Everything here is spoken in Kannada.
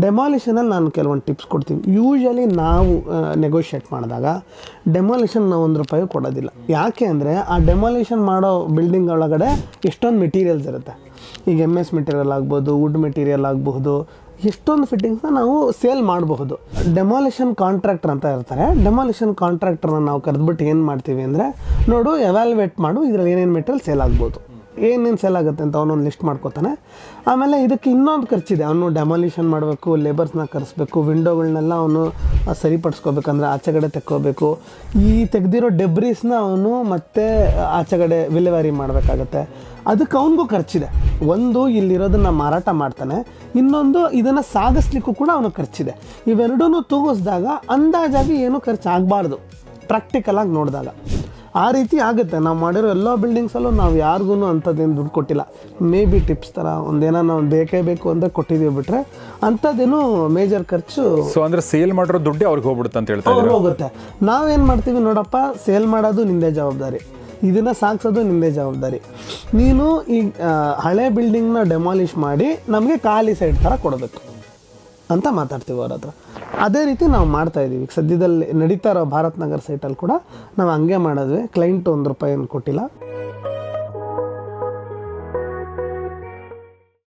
ಡೆಮಾಲಿಷನಲ್ಲಿ ನಾನು ಕೆಲವೊಂದು ಟಿಪ್ಸ್ ಕೊಡ್ತೀನಿ. ಯೂಶ್ವಲಿ ನಾವು ನೆಗೋಷಿಯೇಟ್ ಮಾಡಿದಾಗ ಡೆಮಾಲಿಷನ್ ನಾವು ₹1 ಕೊಡೋದಿಲ್ಲ. ಯಾಕೆ ಅಂದರೆ ಆ ಡೆಮಾಲಿಷನ್ ಮಾಡೋ ಬಿಲ್ಡಿಂಗ್ ಒಳಗಡೆ ಎಷ್ಟೊಂದು ಮೆಟೀರಿಯಲ್ಸ್ ಇರುತ್ತೆ. ಈಗ MS ಮೆಟೀರಿಯಲ್ ಆಗ್ಬೋದು, ವುಡ್ ಮೆಟೀರಿಯಲ್ ಆಗಬಹುದು, ಎಷ್ಟೊಂದು ಫಿಟ್ಟಿಂಗ್ಸ್ನ ನಾವು ಸೇಲ್ ಮಾಡಬಹುದು. ಡೆಮಾಲಿಷನ್ ಕಾಂಟ್ರಾಕ್ಟರ್ ಅಂತ ಇರ್ತಾರೆ. ಡೆಮಾಲಿಷನ್ ಕಾಂಟ್ರಾಕ್ಟರ್ನ ನಾವು ಕರೆದ್ಬಿಟ್ಟು ಏನು ಮಾಡ್ತೀವಿ ಅಂದರೆ, ನೋಡು ಎವ್ಯಾಲ್ಯೂಯೇಟ್ ಮಾಡು, ಇದರಲ್ಲಿ ಏನೇನು ಮೆಟೀರಿಯಲ್ ಸೇಲ್ ಆಗ್ಬೋದು, ಏನೇನು ಸೇಲ್ ಆಗುತ್ತೆ ಅಂತ ಅವನೊಂದು ಲಿಸ್ಟ್ ಮಾಡ್ಕೋತಾನೆ. ಆಮೇಲೆ ಇದಕ್ಕೆ ಇನ್ನೊಂದು ಖರ್ಚಿದೆ. ಅವನು ಡೆಮಾಲಿಷನ್ ಮಾಡಬೇಕು, ಲೇಬರ್ಸ್ನ ಕರೆಸ್ಬೇಕು, ವಿಂಡೋಗಳನ್ನೆಲ್ಲ ಅವನು ಸರಿಪಡಿಸ್ಕೋಬೇಕಂದ್ರೆ ಆಚೆಗಡೆ ತೆಕ್ಕೋಬೇಕು. ಈ ತೆಗೆದಿರೋ ಡೆಬ್ರೀಸ್ನ ಅವನು ಮತ್ತೆ ಆಚೆಗಡೆ ವಿಲೇವಾರಿ ಮಾಡಬೇಕಾಗತ್ತೆ. ಅದಕ್ಕೆ ಅವನಿಗೂ ಖರ್ಚಿದೆ. ಒಂದು ಇಲ್ಲಿರೋದನ್ನು ಮಾರಾಟ ಮಾಡ್ತಾನೆ, ಇನ್ನೊಂದು ಇದನ್ನು ಸಾಗಿಸ್ಲಿಕ್ಕೂ ಕೂಡ ಅವನು ಖರ್ಚಿದೆ. ಇವೆರಡೂ ತೂಗಿಸಿದಾಗ ಅಂದಾಜಾಗಿ ಏನೂ ಖರ್ಚು ಆಗಬಾರ್ದು ಪ್ರಾಕ್ಟಿಕಲಾಗಿ ನೋಡಿದಾಗ. ಆ ರೀತಿ ಆಗುತ್ತೆ. ನಾವು ಮಾಡಿರೋ ಎಲ್ಲ ಬಿಲ್ಡಿಂಗ್ಸಲ್ಲೂ ನಾವು ಯಾರಿಗೂ ಅಂಥದ್ದೇನು ದುಡ್ಡು ಕೊಟ್ಟಿಲ್ಲ. ಮೇ ಬಿ ಟಿಪ್ಸ್ ಥರ ಒಂದೇನೋ ನಾವು ಬೇಕೇ ಬೇಕು ಅಂತ ಕೊಟ್ಟಿದ್ದೀವಿ ಬಿಟ್ಟರೆ ಅಂಥದ್ದೇನು ಮೇಜರ್ ಖರ್ಚು. ಸೊ ಅಂದರೆ ಸೇಲ್ ಮಾಡಿರೋ ದುಡ್ಡು ಅವ್ರಿಗೆ ಹೋಗ್ಬಿಡುತ್ತೆ ಅಂತ ಹೇಳ್ತಾ ಇದ್ದಾರೆ. ಹೋಗುತ್ತೆ. ನಾವೇನು ಮಾಡ್ತೀವಿ, ನೋಡಪ್ಪ, ಸೇಲ್ ಮಾಡೋದು ನಿಂದೇ ಜವಾಬ್ದಾರಿ, ಇದನ್ನು ಸಾಗಿಸೋದು ನಿಂದೇ ಜವಾಬ್ದಾರಿ. ನೀನು ಈ ಹಳೆ ಬಿಲ್ಡಿಂಗ್ನ ಡೆಮಾಲಿಷ್ ಮಾಡಿ ನಮಗೆ ಖಾಲಿ ಸೈಡ್ ಥರ ಕೊಡಬೇಕು ಅಂತ ಮಾತಾಡ್ತೀವಿ ಅವ್ರ ಹತ್ರ. ಅದೇ ರೀತಿ ನಾವು ಮಾಡ್ತಾಯಿದ್ದೀವಿ. ಸದ್ಯದಲ್ಲಿ ನಡೀತಾ ಇರೋ ಭಾರತ್ ನಗರ್ ಸೈಟಲ್ಲಿ ಕೂಡ ನಾವು ಹಂಗೆ ಮಾಡಿದ್ವಿ. ಕ್ಲೈಂಟ್ ₹1 ಕೊಟ್ಟಿಲ್ಲ.